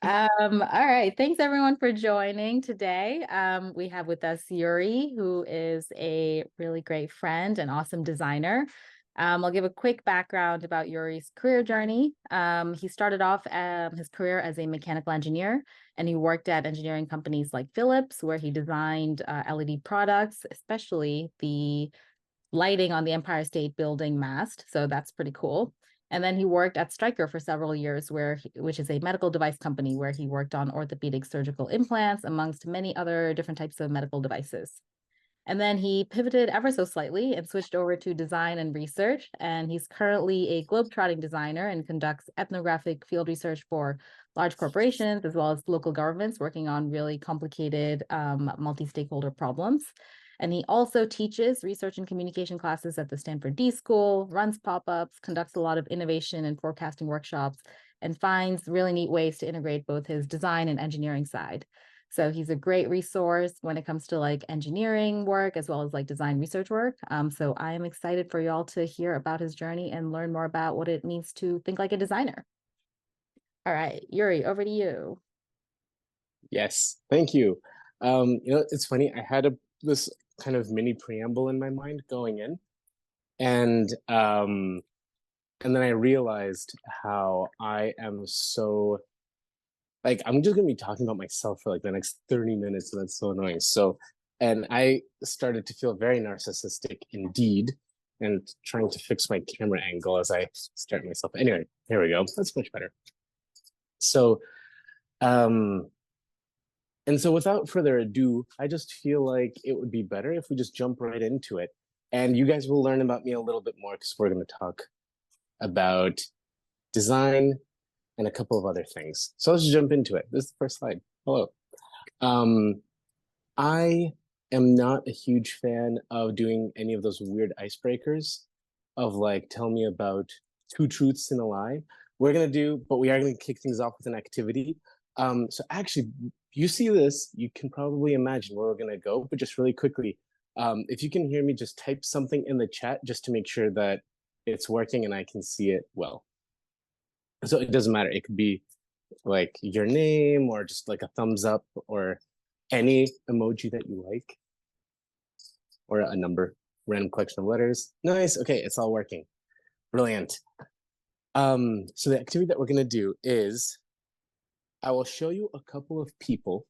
All right. Thanks everyone for joining today. We have with us Yuri, who is a really great friend and awesome designer. I'll give a quick background about Yuri's career journey. He started off his career as a mechanical engineer, and he worked at engineering companies like Philips, where he designed LED products, especially the lighting on the Empire State Building mast. So that's pretty cool. And then he worked at Stryker for several years, which is a medical device company where he worked on orthopedic surgical implants, amongst many other different types of medical devices. And then he pivoted ever so slightly and switched over to design and research. And he's currently a globetrotting designer and conducts ethnographic field research for large corporations as well as local governments working on really complicated multi-stakeholder problems. And he also teaches research and communication classes at the Stanford d.School, runs pop-ups, conducts a lot of innovation and forecasting workshops, and finds really neat ways to integrate both his design and engineering side. So he's a great resource when it comes to like engineering work as well as like design research work. So I am excited for y'all to hear about his journey and learn more about what it means to think like a designer. All right, Yuri, over to you. Yes, thank you. It's funny. I had this kind of mini preamble in my mind going in, and and then I realized how I am so like I'm just gonna be talking about myself for like the next 30 minutes, and that's so annoying. And I started to feel very narcissistic indeed, and trying to fix my camera angle as I start myself. Anyway, here we go. That's much better. So, um, and so without further ado, I just feel like it would be better if we just jump right into it. And you guys will learn about me a little bit more because we're going to talk about design and a couple of other things. So let's jump into it. This is the first slide. Hello. Um, I am not a huge fan of doing any of those weird icebreakers of like, tell me about two truths and a lie. But we are going to kick things off with an activity. So actually, you see this, you can probably imagine where we're going to go, but just really quickly, if you can hear me, just type something in the chat just to make sure that it's working and I can see it well. So it doesn't matter. It could be like your name or just like a thumbs up or any emoji that you like or a number, random collection of letters. Nice. Okay, it's all working. Brilliant. So the activity that we're going to do is I will show you a couple of people.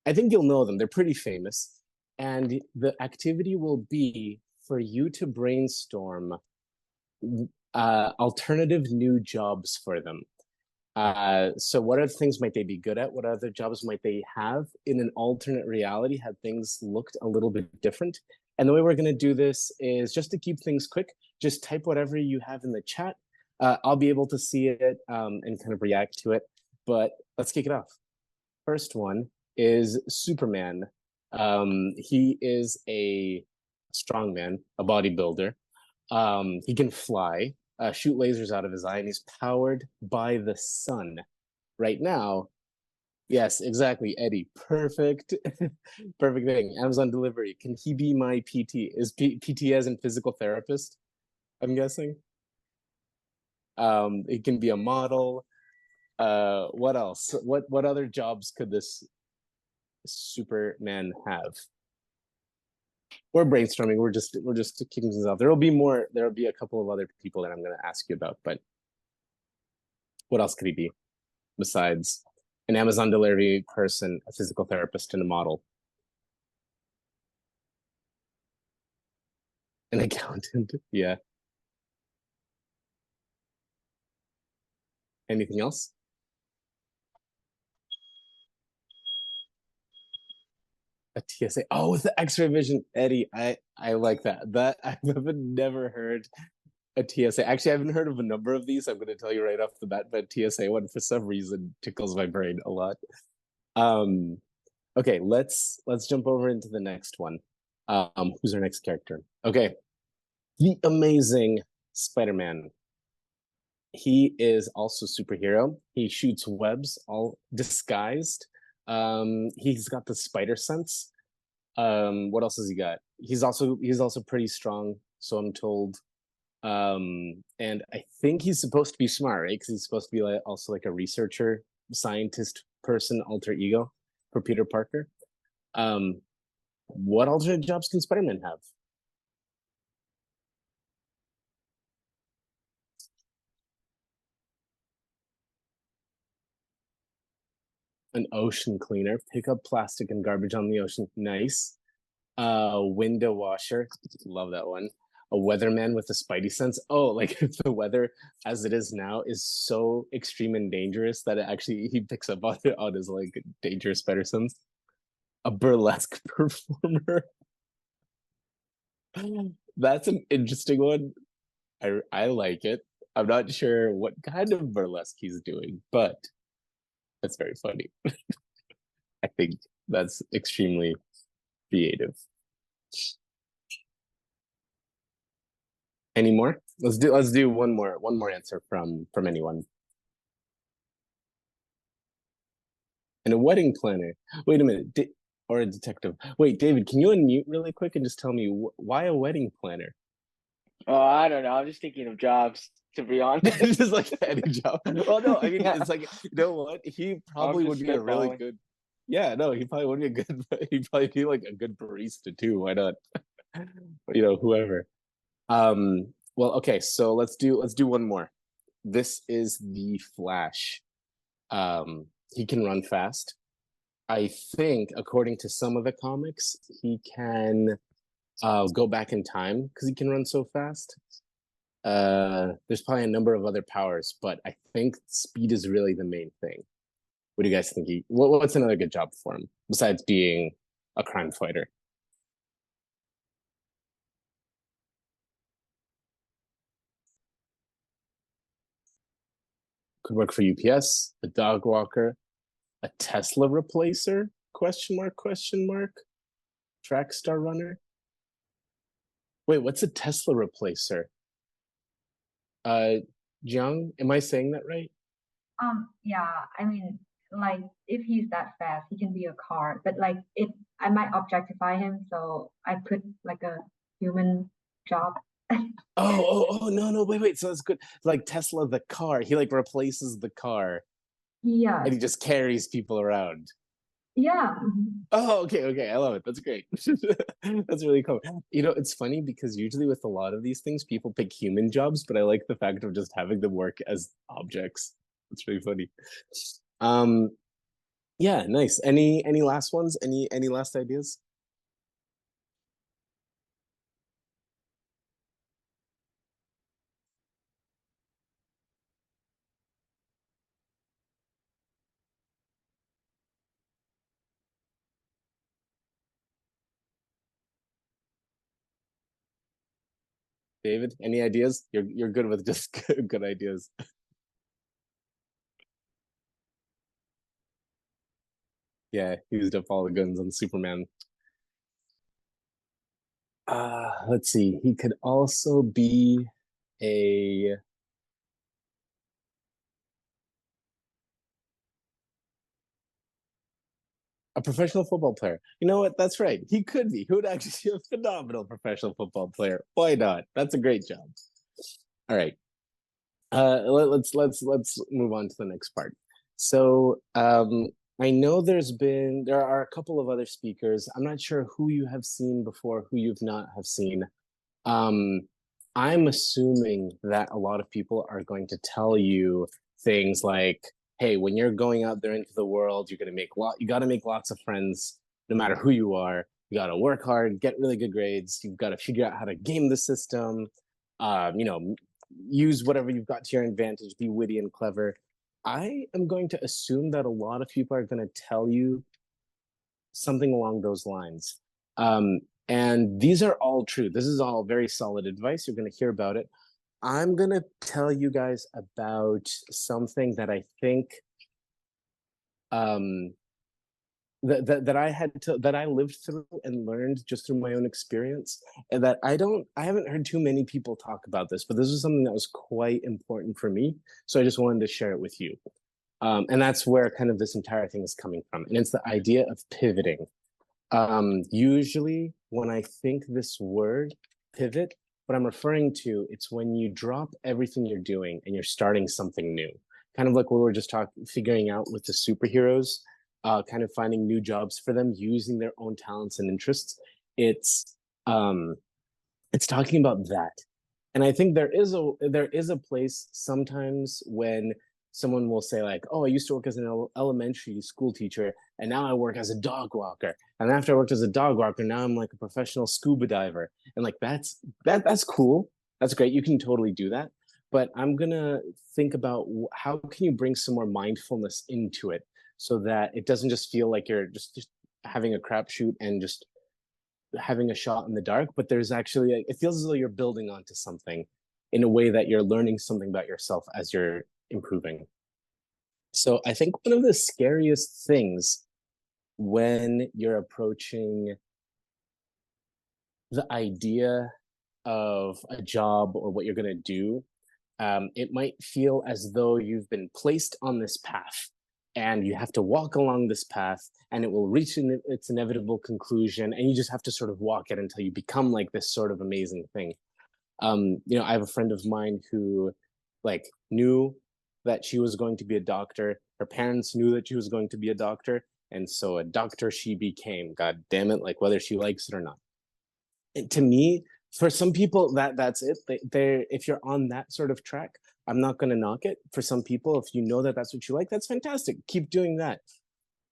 I think you'll know them. They're pretty famous. And the activity will be for you to brainstorm alternative new jobs for them. So what other things might they be good at? What other jobs might they have in an alternate reality had things looked a little bit different? And the way we're going to do this is just to keep things quick, just type whatever you have in the chat. I'll be able to see it and kind of react to it. But let's kick it off. First one is Superman. He is a strongman, a bodybuilder. He can fly, shoot lasers out of his eye, and he's powered by the sun. Right now, yes, exactly, Eddie. Perfect, perfect thing. Amazon delivery. Can he be my PT? Is PT as in physical therapist? I'm guessing. He can be a model. What else? What other jobs could this Superman have? We're brainstorming. We're just kicking things off. There will be more. There will be a couple of other people that I'm going to ask you about. But what else could he be besides an Amazon delivery person, a physical therapist, and a model? An accountant. Yeah. Anything else? A TSA. Oh, with the X-ray vision, Eddie. I like that. That I've never heard a TSA. Actually, I haven't heard of a number of these. I'm going to tell you right off the bat, but TSA one for some reason tickles my brain a lot. Um, okay, let's jump over into the next one. Who's our next character? Okay, the amazing Spider-Man. He is also superhero. He shoots webs, all disguised. He's got the spider sense. What else has he got? He's also pretty strong, so I'm told. And I think he's supposed to be smart, right? Because he's supposed to be like also like a researcher scientist person alter ego for Peter Parker. What alternate jobs can Spider-Man have? An ocean cleaner, pick up plastic and garbage on the ocean. Nice. Window washer, love that one. A weatherman with a spidey sense. Oh, like if the weather as it is now is so extreme and dangerous that it actually he picks up on it on his like dangerous spider sense. A burlesque performer. That's an interesting one. I like it. I'm not sure what kind of burlesque he's doing, but that's very funny. I think that's extremely creative. Any more? Let's do one more answer from anyone. And a wedding planner. Wait a minute. Or a detective. Wait, David, can you unmute really quick and just tell me why a wedding planner? Oh, I don't know. I'm just thinking of jobs, to be honest. Just like any job. Well, no, I mean, Yeah. it's like, you know what? He probably would just be a really spitballing. good. Yeah, no, he probably would be a good. He'd probably be like a good barista too. Why not? Whoever. Well, okay, so let's do one more. This is the Flash. He can run fast. I think, according to some of the comics, he can go back in time because he can run so fast. There's probably a number of other powers, but I think speed is really the main thing. What do you guys think? What's another good job for him besides being a crime fighter? Could work for UPS, a dog walker, a Tesla replacer? Question mark? Question mark? Track star runner? Wait, what's a Tesla replacer? Jiang, am I saying that right? Yeah, I mean, like if he's that fast, he can be a car, but like if I might objectify him, so I put like a human job. Oh, no, wait. So that's good. Like Tesla, the car, he like replaces the car Yeah, and he just carries people around. yeah. Oh, okay. I love it. That's great. That's really cool. It's funny because usually with a lot of these things, people pick human jobs, but I like the fact of just having them work as objects. It's really funny. Yeah, nice. Any last ones? Any last ideas? David, any ideas? You're good with just good ideas. Yeah, he used up all the guns on Superman. Let's see. He could also be a professional football player. You know what? That's right. He could be. He would actually be a phenomenal professional football player. Why not? That's a great job. All right. Let's move on to the next part. So I know there are a couple of other speakers. I'm not sure who you have seen before, who you've not have seen. I'm assuming that a lot of people are going to tell you things like, hey, when you're going out there into the world, you got to make lots of friends, no matter who you are. You got to work hard, get really good grades. You've got to figure out how to game the system. Use whatever you've got to your advantage, be witty and clever. I am going to assume that a lot of people are going to tell you something along those lines. And these are all true. This is all very solid advice. You're going to hear about it. I'm going to tell you guys about something that I think that I lived through and learned just through my own experience, and that I haven't heard too many people talk about this, but this was something that was quite important for me. So I just wanted to share it with you. And that's where kind of this entire thing is coming from. And it's the idea of pivoting. Usually when I think this word pivot, what I'm referring to, it's when you drop everything you're doing and you're starting something new. kind of like what we were just figuring out with the superheroes, kind of finding new jobs for them using their own talents and interests. It's talking about that. And I think there is a place sometimes when someone will say like, oh, I used to work as an elementary school teacher and now I work as a dog walker. And after I worked as a dog walker, now I'm like a professional scuba diver. And like that's cool. That's great. You can totally do that. But I'm gonna think about how can you bring some more mindfulness into it so that it doesn't just feel like you're just having a crapshoot and just having a shot in the dark, but there's actually, it feels as though you're building onto something in a way that you're learning something about yourself as you're improving. So I think one of the scariest things when you're approaching the idea of a job or what you're going to do, it might feel as though you've been placed on this path and you have to walk along this path and it will reach its inevitable conclusion and you just have to sort of walk it until you become like this sort of amazing thing. I have a friend of mine who like knew that she was going to be a doctor. Her parents knew that she was going to be a doctor. And so a doctor she became, God damn it, like whether she likes it or not. And to me, for some people, that's it. If you're on that sort of track, I'm not going to knock it. For some people, if you know that that's what you like, that's fantastic. Keep doing that.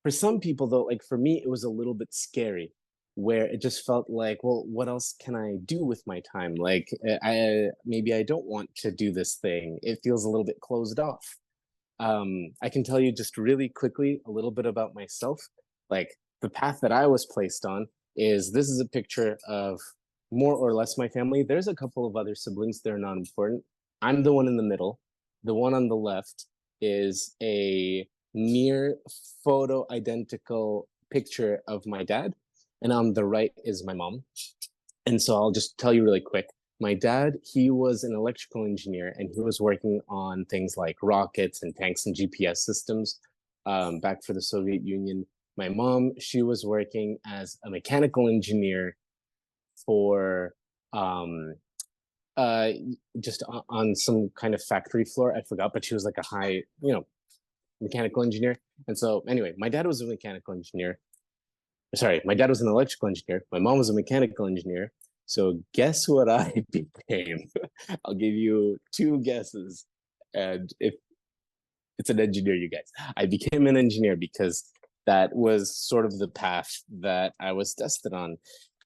For some people, though, like for me, it was a little bit scary, where it just felt like, well, what else can I do with my time? Like, maybe I don't want to do this thing. It feels a little bit closed off. I can tell you just really quickly a little bit about myself. Like the path that I was placed on this is a picture of more or less my family. There's a couple of other siblings. They're not important. I'm the one in the middle. The one on the left is a near photo identical picture of my dad. And on the right is my mom. And so I'll just tell you really quick. My dad, he was an electrical engineer and he was working on things like rockets and tanks and GPS systems back for the Soviet Union. My mom, she was working as a mechanical engineer for just on some kind of factory floor. I forgot, but she was like a high, mechanical engineer. And so anyway, my dad was a mechanical engineer. Sorry, my dad was an electrical engineer. My mom was a mechanical engineer. So guess what I became? I'll give you two guesses. And if it's an engineer, you guys. I became an engineer because that was sort of the path that I was tested on.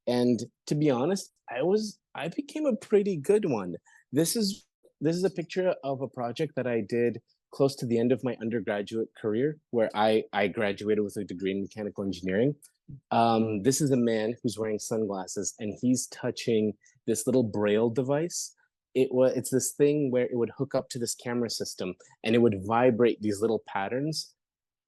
And to be honest, I became a pretty good one. This is a picture of a project that I did close to the end of my undergraduate career, where I graduated with a degree in mechanical engineering. This is a man who's wearing sunglasses and he's touching this little braille device. It's this thing where it would hook up to this camera system and it would vibrate these little patterns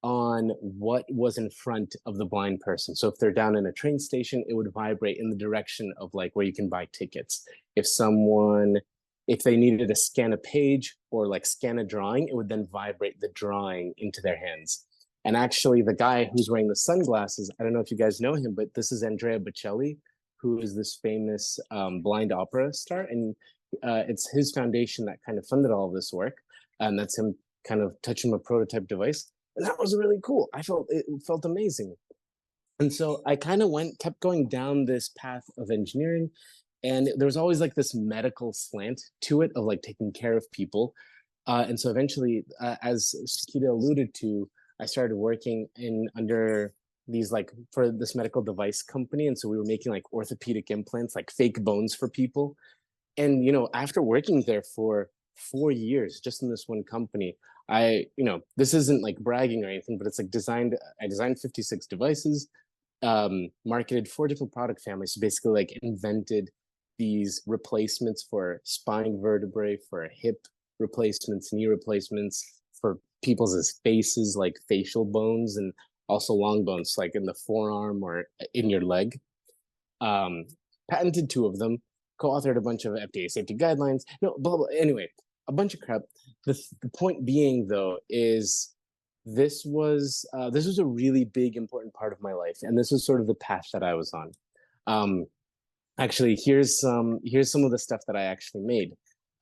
on what was in front of the blind person. So if they're down in a train station, it would vibrate in the direction of like where you can buy tickets. If they needed to scan a page or like scan a drawing, it would then vibrate the drawing into their hands. And actually the guy who's wearing the sunglasses, I don't know if you guys know him, but this is Andrea Bocelli, who is this famous blind opera star. And it's his foundation that kind of funded all of this work. And that's him kind of touching a prototype device. And that was really cool. It felt amazing. And so I kind of kept going down this path of engineering. And there was always like this medical slant to it of like taking care of people. And so eventually, as Sakita alluded to, I started working under these for this medical device company. And so we were making like orthopedic implants, like fake bones for people. And, after working there for 4 years, just in this one company, this isn't like bragging or anything, but it's like I designed 56 devices, marketed 4 different product families. So basically like invented these replacements for spine vertebrae, for hip replacements, knee replacements, for people's faces, like facial bones, and also long bones, like in the forearm or in your leg. Patented 2 of them, co-authored a bunch of FDA safety guidelines, blah, blah. Anyway, a bunch of crap. The point being, though, is this was a really big, important part of my life, and this was sort of the path that I was on. Actually, here's some of the stuff that I actually made.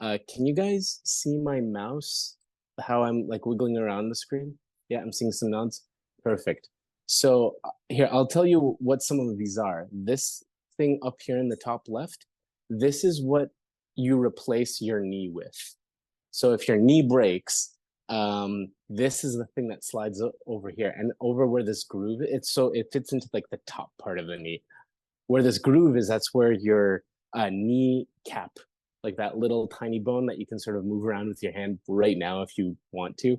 Can you guys see my mouse how I'm like wiggling around the screen? Yeah, I'm seeing some nods. Perfect. So here, I'll tell you what some of these are. This thing up here in the top left, this is what you replace your knee with. So if your knee breaks, this is the thing that slides over here, and over where this groove, it fits into like the top part of the knee. Where this groove is, that's where your knee cap, like that little tiny bone that you can sort of move around with your hand right now if you want to,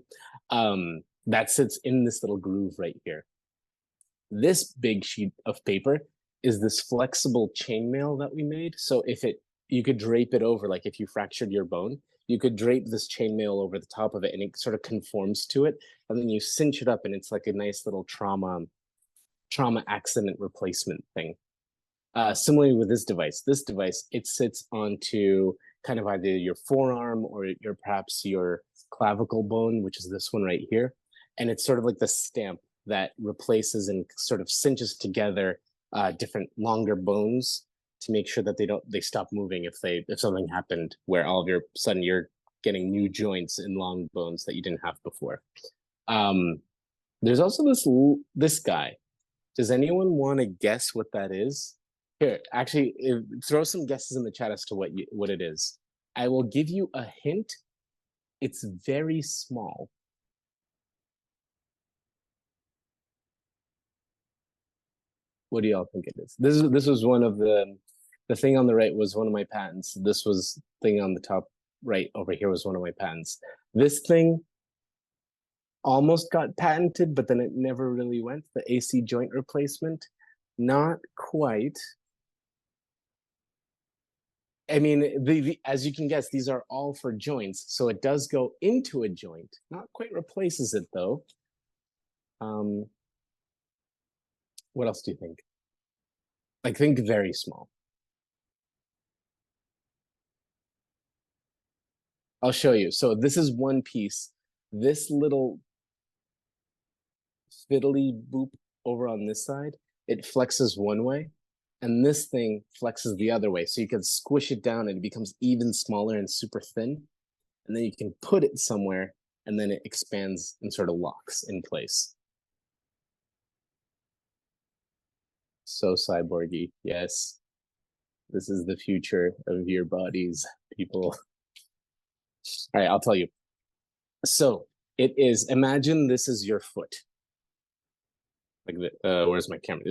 that sits in this little groove right here. This big sheet of paper is this flexible chainmail that we made. So you could drape it over, like if you fractured your bone, you could drape this chainmail over the top of it and it sort of conforms to it. And then you cinch it up and it's like a nice little trauma accident replacement thing. Similarly with this device, it sits onto kind of either your forearm or perhaps your clavicle bone, which is this one right here. And it's sort of like the stamp that replaces and sort of cinches together different longer bones to make sure that they stop moving if something happened where all of a sudden you're getting new joints in long bones that you didn't have before. There's also this guy. Does anyone want to guess what that is? Here, actually, throw some guesses in the chat as to what it is. I will give you a hint. It's very small. What do y'all think it is? This was one of the thing on the right was one of my patents. This was thing on the top right over here was one of my patents. This thing almost got patented, but then it never really went. The AC joint replacement, not quite. I mean, as you can guess, these are all for joints. So it does go into a joint, not quite replaces it though. What else do you think? Like, think very small. I'll show you. So this is one piece. This little fiddly boop over on this side, it flexes one way. And this thing flexes the other way. So you can squish it down and it becomes even smaller and super thin. And then you can put it somewhere and then it expands and sort of locks in place. So cyborgy, yes. This is the future of your bodies, people. All right, I'll tell you. So it is, imagine this is your foot. Like, where's my camera?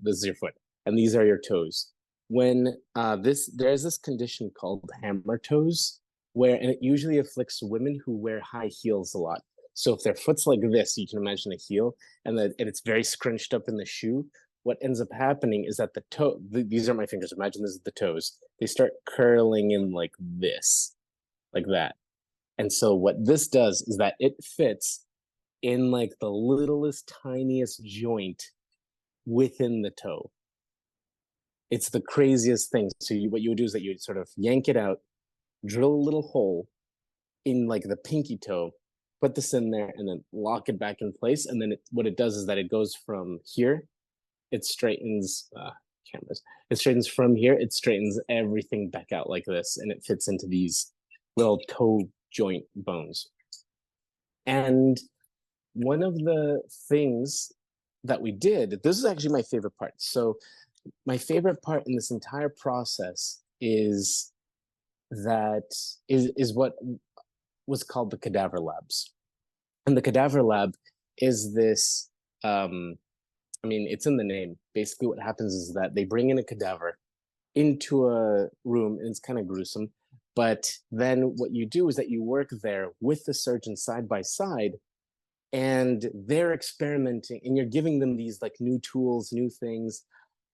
This is your foot. And these are your toes. When there's this condition called hammer toes, and it usually afflicts women who wear high heels a lot. So if their foot's like this, you can imagine a heel, and it's very scrunched up in the shoe. What ends up happening is that the toe, these are my fingers, imagine this is the toes. They start curling in like this, like that. And so what this does is that it fits in like the littlest, tiniest joint within the toe. It's the craziest thing. So what you would do is that you would sort of yank it out, drill a little hole in like the pinky toe, put this in there, and then lock it back in place. And then what it does is that it goes from here, it straightens cameras. It straightens from here, it straightens everything back out like this, and it fits into these little toe joint bones. And one of the things that we did, this is actually my favorite part. So my favorite part in this entire process is what was called the cadaver labs. And the cadaver lab is this, I mean, it's in the name. Basically what happens is that they bring in a cadaver into a room, and it's kind of gruesome. But then what you do is that you work there with the surgeon side by side, and they're experimenting, and you're giving them these like new tools, new things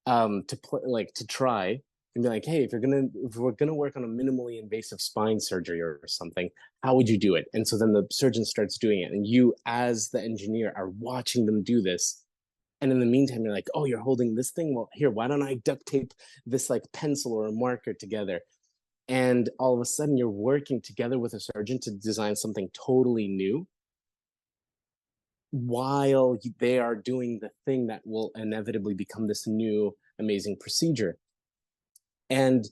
to try, and be like, hey, if we're gonna work on a minimally invasive spine surgery or something, how would you do it? And so then the surgeon starts doing it, and you as the engineer are watching them do this. And in the meantime, you're like, oh, you're holding this thing? Well, here, why don't I duct tape this like pencil or a marker together? And all of a sudden you're working together with a surgeon to design something totally new while they are doing the thing that will inevitably become this new amazing procedure. And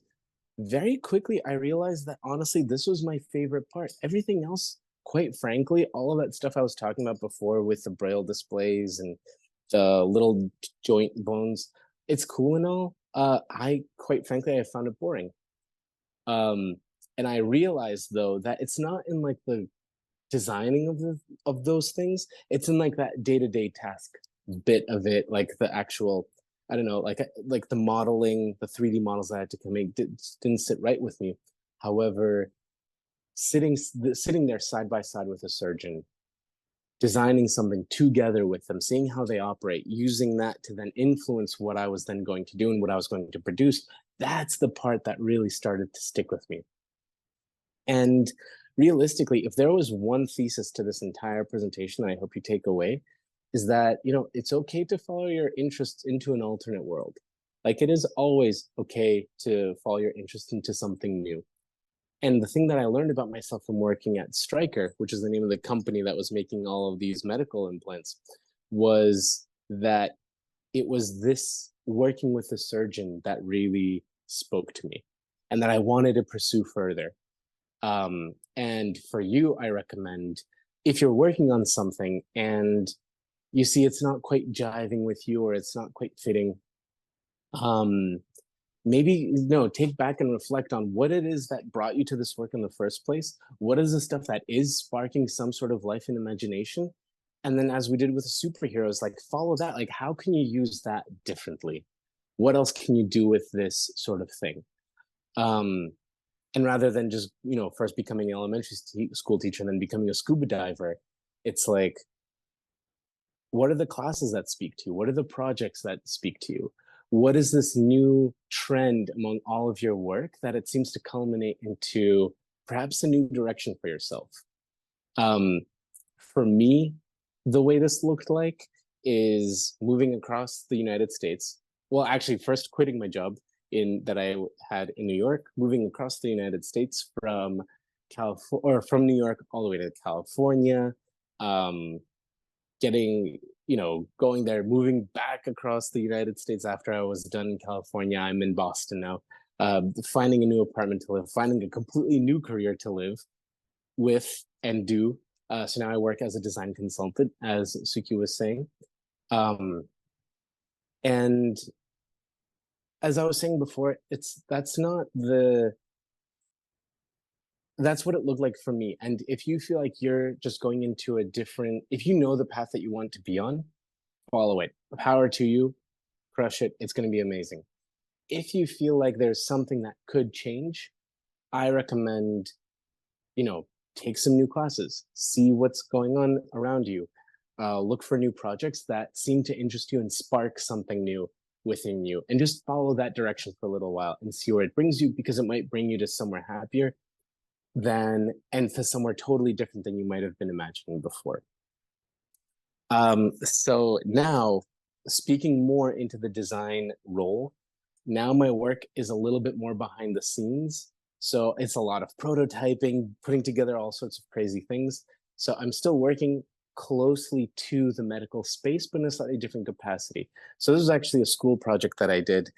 very quickly, I realized that honestly, this was my favorite part. Everything else quite frankly, all of that stuff I was talking about before with the braille displays and the little joint bones, it's cool and all. I quite frankly, I found it boring. And I realized though that it's not in like the designing of those things. It's in like that day-to-day task bit of it, like the actual, I don't know, like the modeling, the 3D models I had to make didn't sit right with me. However, sitting there side by side with a surgeon, designing something together with them, seeing how they operate, using that to then influence what I was then going to do and what I was going to produce, that's the part that really started to stick with me. And realistically, if there was one thesis to this entire presentation that I hope you take away, is that, you know, it's okay to follow your interests into an alternate world. Like, it is always okay to follow your interest into something new. And the thing that I learned about myself from working at Stryker, which is the name of the company that was making all of these medical implants, was that it was this working with a surgeon that really spoke to me and that I wanted to pursue further. And for you, I recommend, if you're working on something and you see it's not quite jiving with you or it's not quite fitting, maybe take back and reflect on what it is that brought you to this work in the first place. What is the stuff that is sparking some sort of life and imagination? And then, as we did with the superheroes, like, follow that. Like, how can you use that differently? What else can you do with this sort of thing? And rather than just, first becoming an elementary school teacher and then becoming a scuba diver, it's like, what are the classes that speak to you? What are the projects that speak to you? What is this new trend among all of your work that it seems to culminate into perhaps a new direction for yourself? For me, the way this looked like is moving across the United States. Well, actually, first quitting my job that I had in New York, moving across the United States from New York all the way to California, going there, moving back across the United States after I was done in California. I'm in Boston now, finding a new apartment to live, finding a completely new career to live with and do. So now I work as a design consultant, as Suki was saying. And as I was saying before, that's what it looked like for me. And if you feel like you're just going into if you know the path that you want to be on, follow it. Power to you, crush it. It's going to be amazing. If you feel like there's something that could change, I recommend, take some new classes, see what's going on around you, look for new projects that seem to interest you and spark something new within you, and just follow that direction for a little while and see where it brings you, because it might bring you to somewhere happier and to somewhere totally different than you might have been imagining before. So now, speaking more into the design role, now my work is a little bit more behind the scenes. So it's a lot of prototyping, putting together all sorts of crazy things. So I'm still working closely to the medical space, but in a slightly different capacity. So this was actually a school project that I did.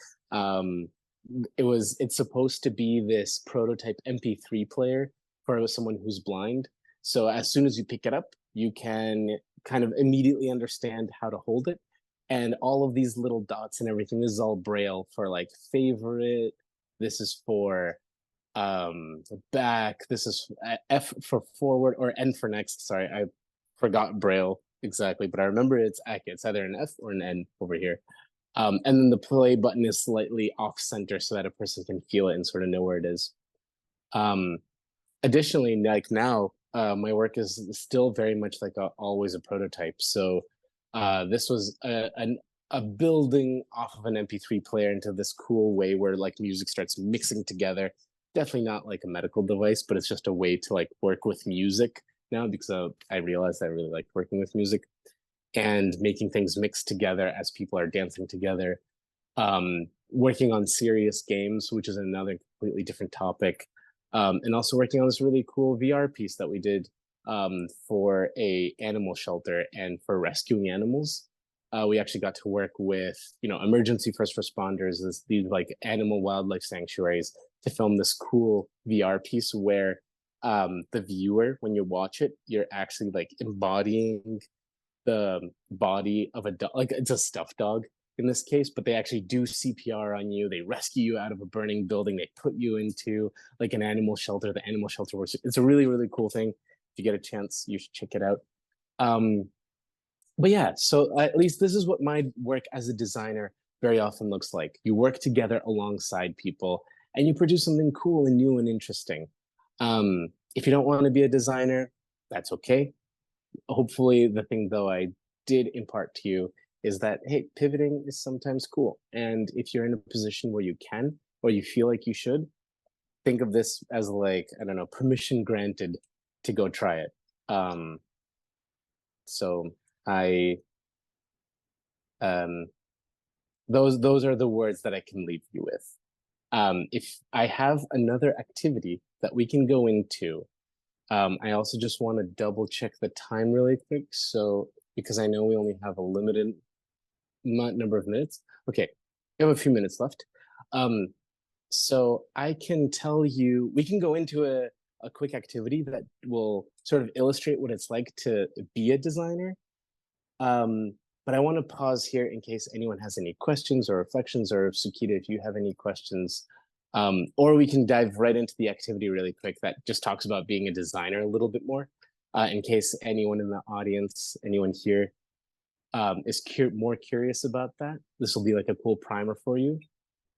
It's supposed to be this prototype MP3 player for someone who's blind. So as soon as you pick it up, you can kind of immediately understand how to hold it. And all of these little dots and everything, this is all Braille for like favorite. This is for back. This is F for forward, or N for next. Sorry, I forgot Braille exactly, but I remember it's either an F or an N over here. And then the play button is slightly off center so that a person can feel it and sort of know where it is. Additionally, like now, my work is still very much like always a prototype. So this was a building off of an MP3 player into this cool way where like music starts mixing together. Definitely not like a medical device, but it's just a way to like work with music now, because I realized I really like working with music and making things mix together as people are dancing together. Working on serious games, which is another completely different topic. And also working on this really cool VR piece that we did for a animal shelter and for rescuing animals. We actually got to work with, emergency first responders, these like animal wildlife sanctuaries, to film this cool VR piece where the viewer, when you watch it, you're actually like embodying the body of a dog, like it's a stuffed dog in this case, but they actually do CPR on you. They rescue you out of a burning building. They put you into like an animal shelter. The animal shelter works. It's a really, really cool thing. If you get a chance, you should check it out. But yeah, so at least this is what my work as a designer very often looks like. You work together alongside people and you produce something cool and new and interesting. If you don't want to be a designer, that's okay. Hopefully the thing though I did impart to you is that, hey, pivoting is sometimes cool. And if you're in a position where you can, or you feel like you should, think of this as like, I don't know, permission granted to go try it. So I, those are the words that I can leave you with. If I have another activity that we can go into, I also just want to double check the time really quick. So, because I know we only have a limited number of minutes. Okay, we have a few minutes left. So I can tell you, we can go into a quick activity that will sort of illustrate what it's like to be a designer. But I want to pause here in case anyone has any questions or reflections, or Sukita, if you have any questions, or we can dive right into the activity really quick that just talks about being a designer a little bit more, in case anyone in the audience, anyone here is more curious about that. This will be like a cool primer for you.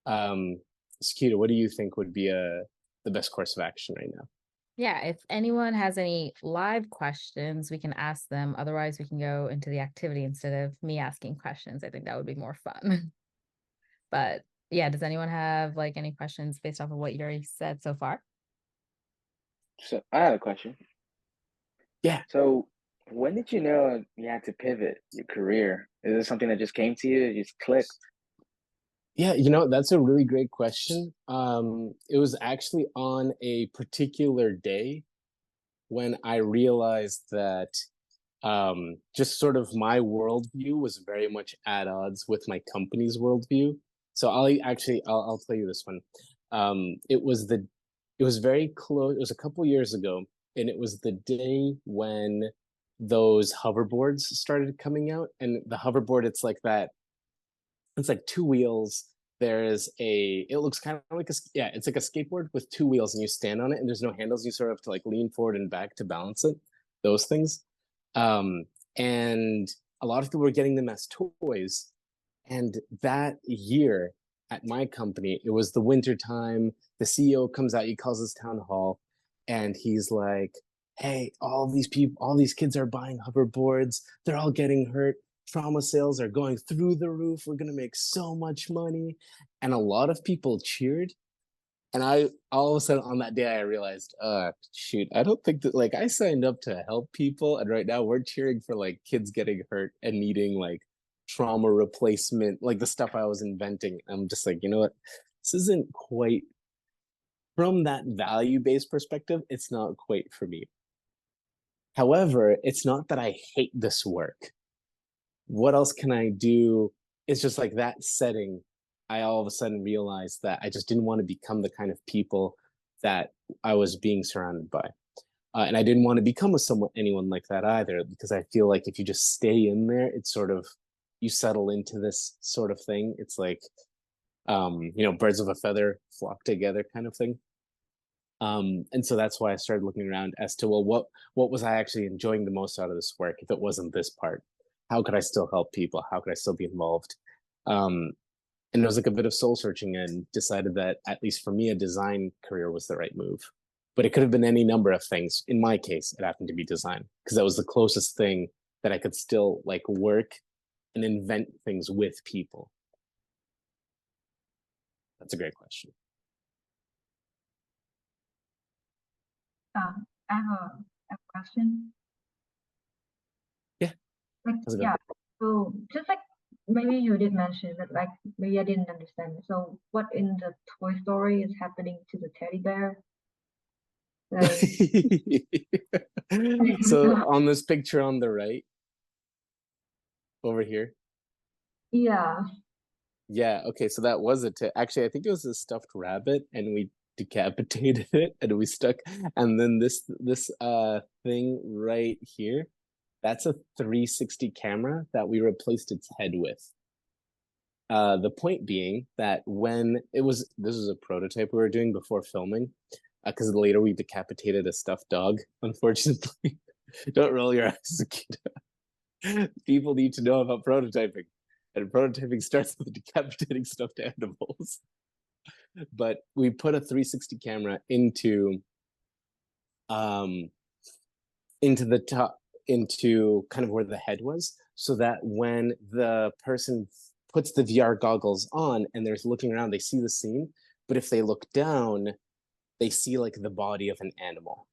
Sukita, what do you think would be the best course of action right now? Yeah, if anyone has any live questions, we can ask them. Otherwise, we can go into the activity instead of me asking questions. I think that would be more fun. But yeah, does anyone have like any questions based off of what you already said so far? So I have a question. Yeah. So when did you know you had to pivot your career? Is it something that just came to you? It just clicked? Yeah, that's a really great question. It was actually on a particular day when I realized that just sort of my worldview was very much at odds with my company's worldview. So I'll tell you this one. It was very close. It was a couple years ago, and it was the day when those hoverboards started coming out. And the hoverboard, it's like that. It's like two wheels. It looks kind of like it's like a skateboard with two wheels, and you stand on it, and there's no handles. You sort of have to like lean forward and back to balance it. Those things. And a lot of people were getting them as toys. And that year at my company, it was the winter time. The CEO comes out, he calls his town hall, and he's like, hey, all these kids are buying hoverboards. They're all getting hurt. Trauma sales are going through the roof. We're going to make so much money. And a lot of people cheered. And I all of a sudden on that day I realized, shoot, I don't think that, like, I signed up to help people, and right now we're cheering for like kids getting hurt and needing like trauma replacement, like the stuff I was inventing. I'm just like, you know what? This isn't quite, from that value-based perspective, it's not quite for me. However, it's not that I hate this work. What else can I do? It's just like that setting. I all of a sudden realized that I just didn't want to become the kind of people that I was being surrounded by. And I didn't want to become anyone like that either, because I feel like if you just stay in there, it's sort of, you settle into this sort of thing. It's like, birds of a feather flock together kind of thing. And so that's why I started looking around as to, well, what was I actually enjoying the most out of this work if it wasn't this part? How could I still help people? How could I still be involved? And it was like a bit of soul searching, and decided that, at least for me, a design career was the right move. But it could have been any number of things. In my case, it happened to be design, because that was the closest thing that I could still like work and invent things with people. That's a great question. I have a question. Yeah. Like, yeah. So just like maybe you did mention, but like maybe I didn't understand. So what in the Toy Story is happening to the teddy bear? Like, So on this picture on the right, over here. yeah. Yeah, okay, so that was actually, I think it was a stuffed rabbit, and we decapitated it, and we stuck, and then this thing right here, that's a 360 camera that we replaced its head with. The point being that when this was a prototype we were doing before filming, because later we decapitated a stuffed dog, unfortunately. Don't roll your eyes, Akita. People need to know about prototyping, and prototyping starts with decapitating stuffed animals. But we put a 360 camera into the top, into kind of where the head was, so that when the person puts the VR goggles on and they're looking around, they see the scene, but if they look down, they see like the body of an animal.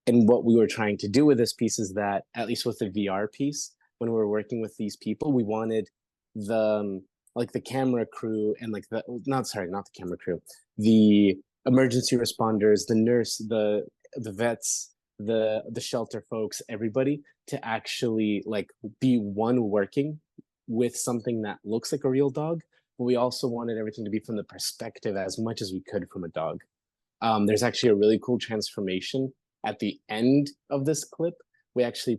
And what we were trying to do with this piece is that, at least with the VR piece, when we were working with these people, we wanted the like the camera crew and like not the camera crew, the emergency responders, the nurse, the vets, the shelter folks, everybody to actually like be one working with something that looks like a real dog, but we also wanted everything to be from the perspective as much as we could from a dog. There's actually a really cool transformation at the end of this clip. We actually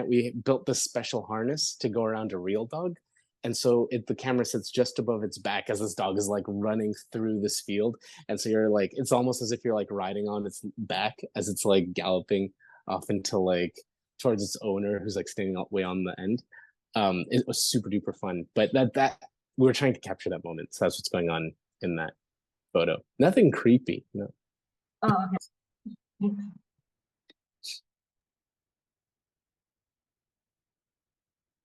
we built this special harness to go around a real dog. And so the camera sits just above its back as this dog is like running through this field. And so you're like, it's almost as if you're like riding on its back as it's like galloping off into like towards its owner, who's like standing all the way on the end. It was super duper fun, but that we were trying to capture that moment. So that's what's going on in that photo. Nothing creepy. No. Oh, okay.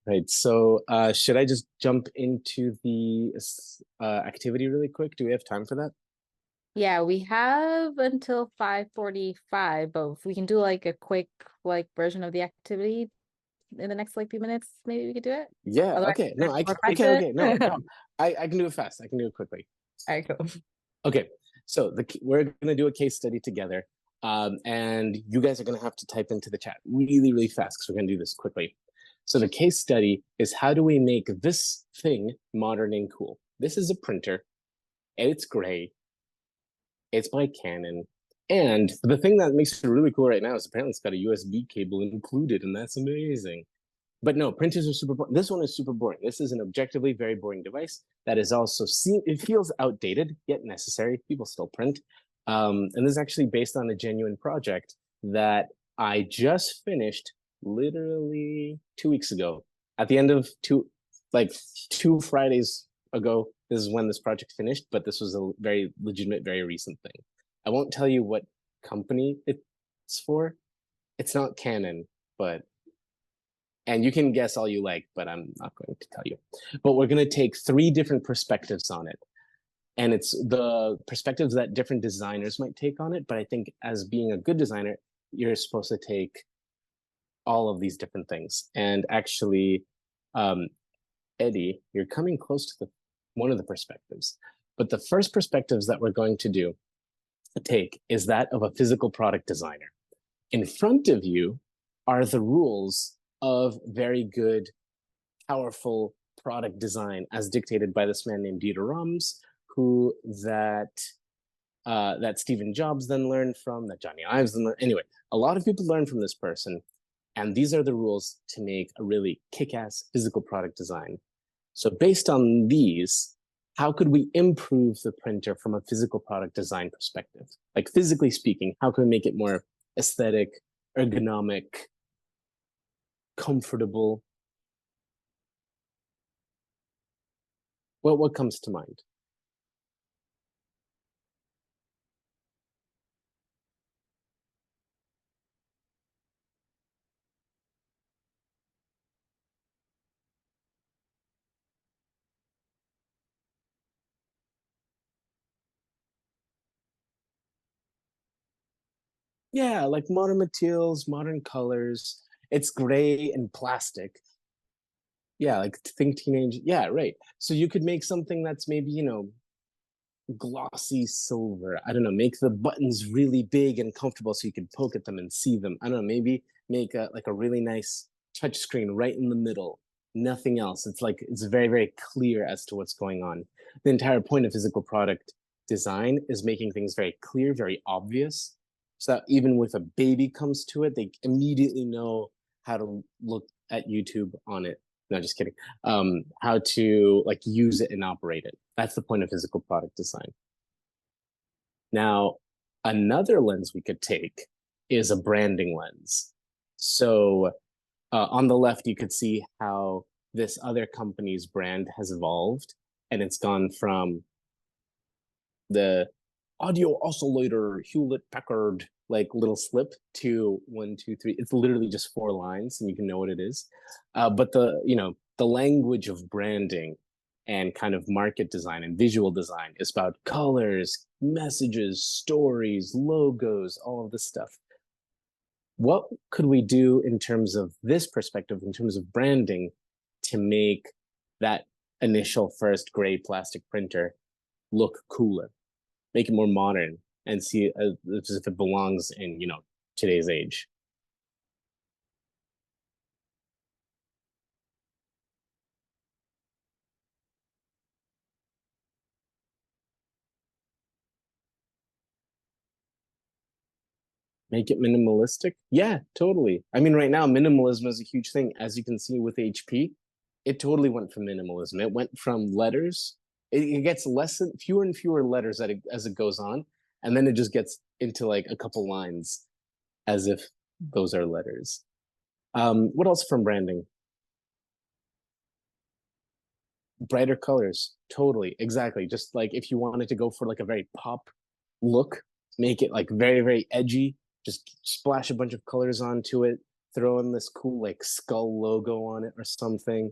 Right. So should I just jump into the activity really quick? Do we have time for that? Yeah, we have until 5:45, but if we can do like a quick like version of the activity in the next like few minutes, maybe we could do it. Yeah. Otherwise, Okay. No. okay. No. I can do it fast. I can do it quickly. All right, cool. Okay. So we're gonna do a case study together, and you guys are gonna have to type into the chat really, really fast because we're gonna do this quickly. So the case study is, how do we make this thing modern and cool? This is a printer, and it's gray. It's by Canon. And the thing that makes it really cool right now is apparently it's got a USB cable included, and that's amazing. But no, printers are super boring. This one is super boring. This is an objectively very boring device that is also it feels outdated, yet necessary. People still print. And this is actually based on a genuine project that I just finished literally 2 weeks ago. At the end of two Fridays ago, this is when this project finished, but this was a very legitimate, very recent thing. I won't tell you what company it's for. It's not Canon, and you can guess all you like, but I'm not going to tell you. But we're going to take 3 different perspectives on it. And it's the perspectives that different designers might take on it. But I think as being a good designer, you're supposed to take all of these different things. And actually, Eddie, you're coming close to one of the perspectives. But the first perspectives that we're going to take is that of a physical product designer. In front of you are the rules of very good, powerful product design as dictated by this man named Dieter Rams, that Stephen Jobs then learned from, that Johnny Ives then learned. Anyway, a lot of people learn from this person, and these are the rules to make a really kick-ass physical product design. So based on these, how could we improve the printer from a physical product design perspective? Like physically speaking, how can we make it more aesthetic, ergonomic, comfortable? Well, what comes to mind? Yeah, like modern materials, modern colors. It's gray and plastic. Yeah, like think teenage. Yeah, right. So you could make something that's maybe, glossy silver. I don't know, make the buttons really big and comfortable so you can poke at them and see them. I don't know, maybe make a really nice touch screen right in the middle. Nothing else. It's very, very clear as to what's going on. The entire point of physical product design is making things very clear, very obvious, so that even if a baby comes to it, they immediately know how to look at YouTube on it. No, just kidding. How to like use it and operate it. That's the point of physical product design. Now, another lens we could take is a branding lens. So on the left, you could see how this other company's brand has evolved, and it's gone from the audio oscillator Hewlett Packard like little slip to 1, 2, 3. It's literally just 4 lines, and you can know what it is. But the language of branding and kind of market design and visual design is about colors, messages, stories, logos, all of this stuff. What could we do in terms of this perspective, in terms of branding, to make that initial first gray plastic printer look cooler, make it more modern, and see as if it belongs in, today's age? Make it minimalistic? Yeah, totally. I mean, right now, minimalism is a huge thing. As you can see with HP, it totally went from minimalism. It went from letters. It gets fewer and fewer letters as it goes on. And then it just gets into like a couple lines as if those are letters. What else from branding? Brighter colors. Totally. Exactly. Just like if you wanted to go for like a very pop look, make it like very, very edgy. Just splash a bunch of colors onto it, throw in this cool like skull logo on it or something.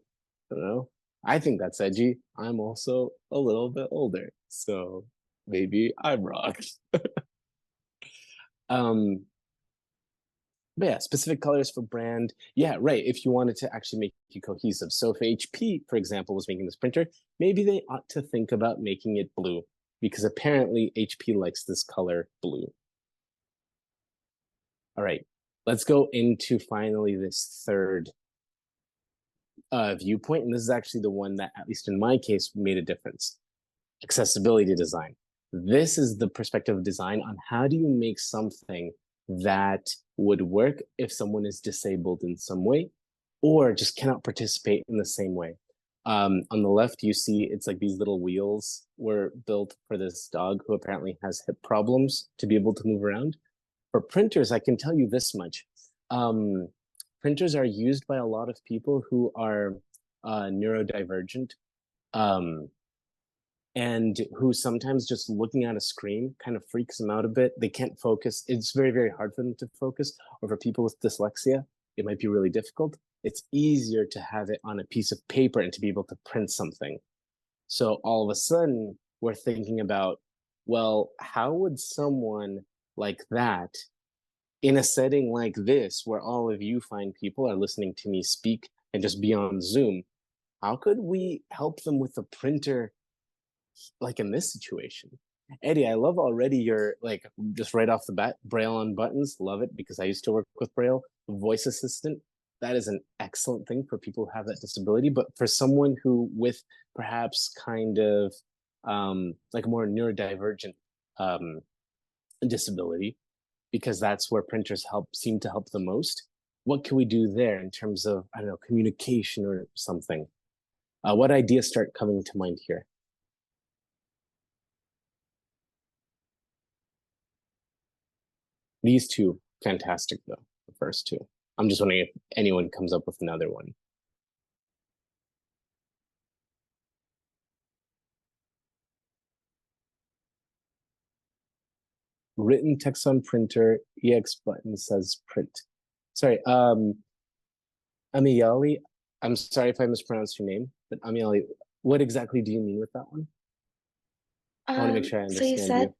I don't know. I think that's edgy. I'm also a little bit older, so maybe I'm wrong. But yeah, specific colors for brand. Yeah, right. If you wanted to actually make it cohesive. So if HP, for example, was making this printer, maybe they ought to think about making it blue, because apparently HP likes this color blue. All right, let's go into finally this third viewpoint. And this is actually the one that, at least in my case, made a difference. Accessibility design. This is the perspective of design on how do you make something that would work if someone is disabled in some way or just cannot participate in the same way. On the left, you see it's like these little wheels were built for this dog who apparently has hip problems to be able to move around. For printers, I can tell you this much. Printers are used by a lot of people who are neurodivergent, and who sometimes just looking at a screen kind of freaks them out a bit. They can't focus. It's very, very hard for them to focus. Or for people with dyslexia, it might be really difficult. It's easier to have it on a piece of paper and to be able to print something. So all of a sudden, we're thinking about, well, how would someone like that, in a setting like this, where all of you fine people are listening to me speak and just be on Zoom, how could we help them with a printer like in this situation? Eddie, I love already your, like, just right off the bat, Braille on buttons. Love it, because I used to work with Braille. Voice assistant, that is an excellent thing for people who have that disability. But for someone who with perhaps kind of like more neurodivergent disability, because that's where printers seem to help the most, what can we do there in terms of, I don't know, communication or something? What ideas start coming to mind here? These two, fantastic though, the first two. I'm just wondering if anyone comes up with another one. Written text on printer, EX button says print. Sorry, Amiyali, I'm sorry if I mispronounced your name, but Amiyali, what exactly do you mean with that one? I want to make sure I So you understand said,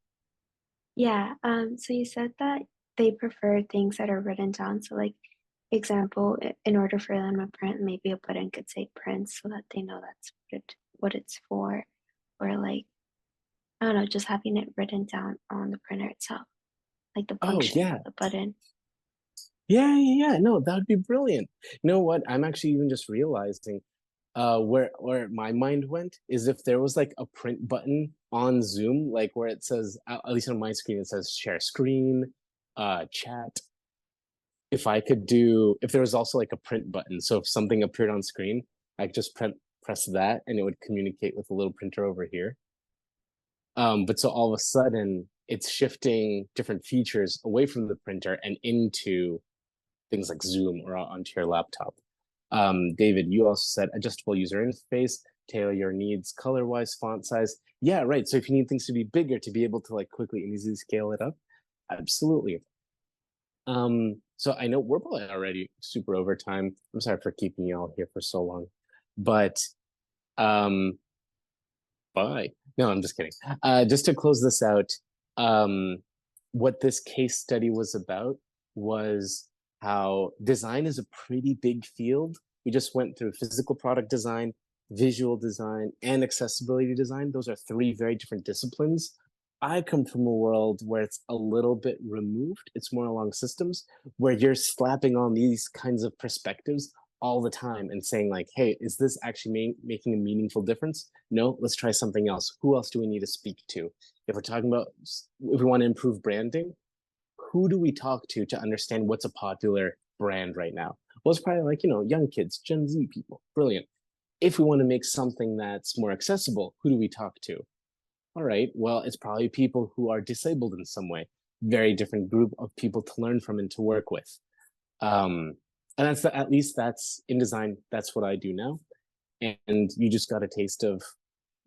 you. yeah, so you said that they prefer things that are written down. So like example, in order for them to print, maybe a button could say print so that they know that's what it's for. Or like, I don't know, just having it written down on the printer itself, like the Oh, function yeah. of the button. Yeah. No, that would be brilliant. You know what? I'm actually even just realizing where my mind went is if there was like a print button on Zoom, like where it says, at least on my screen, it says share screen, chat. If there was also like a print button, so if something appeared on screen, I could just press that and it would communicate with a little printer over here. But so all of a sudden, it's shifting different features away from the printer and into things like Zoom or onto your laptop. David, you also said adjustable user interface, tailor your needs color-wise, font size. Yeah, right. So if you need things to be bigger to be able to like quickly and easily scale it up, absolutely. So I know we're probably already super over time. I'm sorry for keeping you all here for so long, but bye. No, I'm just kidding. Just to close this out, what this case study was about was how design is a pretty big field. We just went through physical product design, visual design, and accessibility design. Those are three very different disciplines. I come from a world where it's a little bit removed. It's more along systems where you're slapping on these kinds of perspectives all the time and saying like, hey, is this actually making a meaningful difference? No, let's try something else. Who else do we need to speak to? If we're talking about, if we want to improve branding, who do we talk to understand what's a popular brand right now? Well, it's probably like, young kids, Gen Z people. Brilliant. If we want to make something that's more accessible, who do we talk to? All right, well, it's probably people who are disabled in some way. Very different group of people to learn from and to work with. And at least that's in design, that's what I do now. And you just got a taste of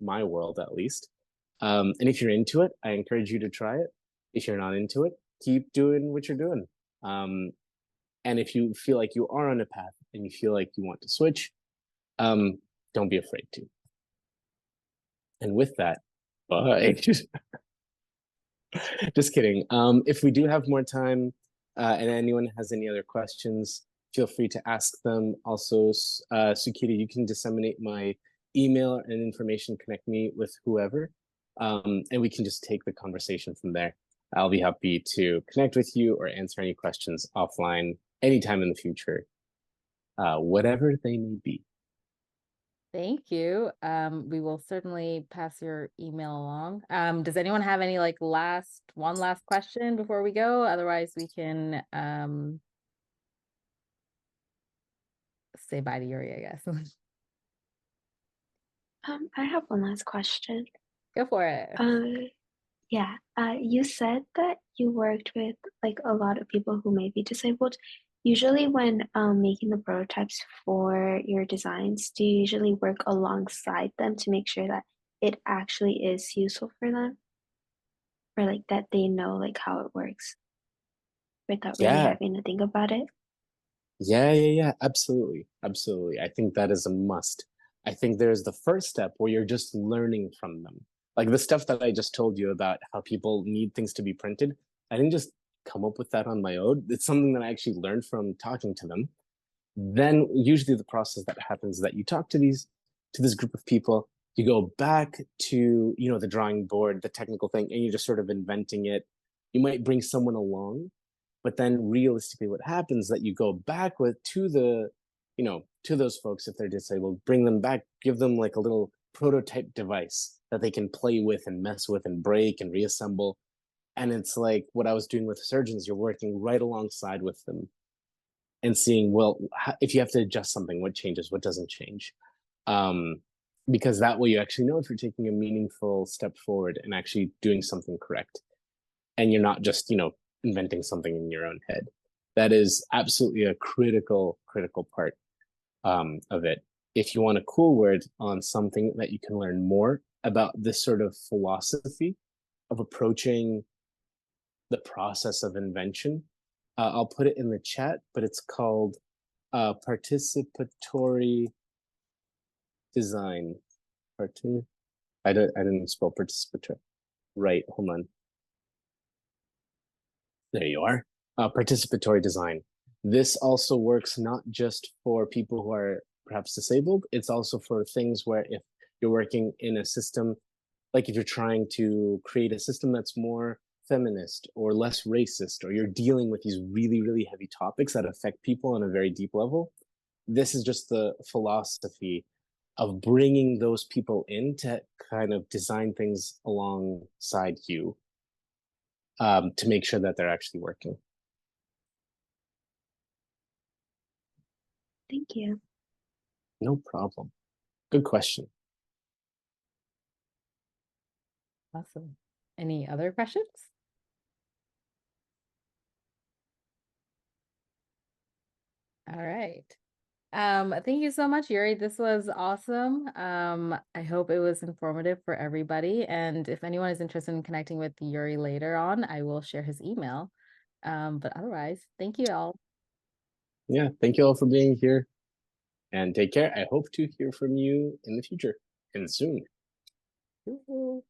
my world, at least. And if you're into it, I encourage you to try it. If you're not into it, keep doing what you're doing. And if you feel like you are on a path and you feel like you want to switch, don't be afraid to. And with that, bye. Just kidding. If we do have more time and anyone has any other questions, feel free to ask them. Also, Sukita, you can disseminate my email and information, connect me with whoever, and we can just take the conversation from there. I'll be happy to connect with you or answer any questions offline anytime in the future, whatever they may be. Thank you. We will certainly pass your email along. Does anyone have any like one last question before we go? Otherwise, we can say bye to Yuri, I guess. I have one last question. Go for it. Yeah. You said that you worked with like a lot of people who may be disabled. Usually when making the prototypes for your designs, do you usually work alongside them to make sure that it actually is useful for them? Or like that they know like how it works without really Yeah. having to think about it? Yeah, absolutely. I think that is a must. I think there's the first step where you're just learning from them. Like the stuff that I just told you about how people need things to be printed, I didn't just come up with that on my own. It's something that I actually learned from talking to them. Then usually the process that happens is that you talk to this group of people, you go back to, the drawing board, the technical thing, and you're just sort of inventing it. You might bring someone along, but then realistically what happens is that you go back to those folks if they're disabled, bring them back, give them like a little prototype device that they can play with and mess with and break and reassemble. And it's like what I was doing with surgeons, you're working right alongside with them and seeing, well, if you have to adjust something, what changes, what doesn't change. Because that way you actually know if you're taking a meaningful step forward and actually doing something correct. And you're not just, inventing something in your own head. That is absolutely a critical part of it. If you want a cool word on something that you can learn more about this sort of philosophy of approaching the process of invention, I'll put it in the chat, but it's called participatory design. I didn't spell participatory. Right, hold on. There you are. Participatory design. This also works not just for people who are perhaps disabled, it's also for things where if you're working in a system, like if you're trying to create a system that's more feminist or less racist, or you're dealing with these really, really heavy topics that affect people on a very deep level, this is just the philosophy bringing those people in to kind of design things alongside you, to make sure that they're actually working. Thank you. No problem. Good question. Awesome. Any other questions? All right. Thank you so much, Yuri. This was awesome. I hope it was informative for everybody. And if anyone is interested in connecting with Yuri later on, I will share his email. But otherwise, thank you all. Yeah, thank you all for being here. And take care. I hope to hear from you in the future and soon. Woo-hoo.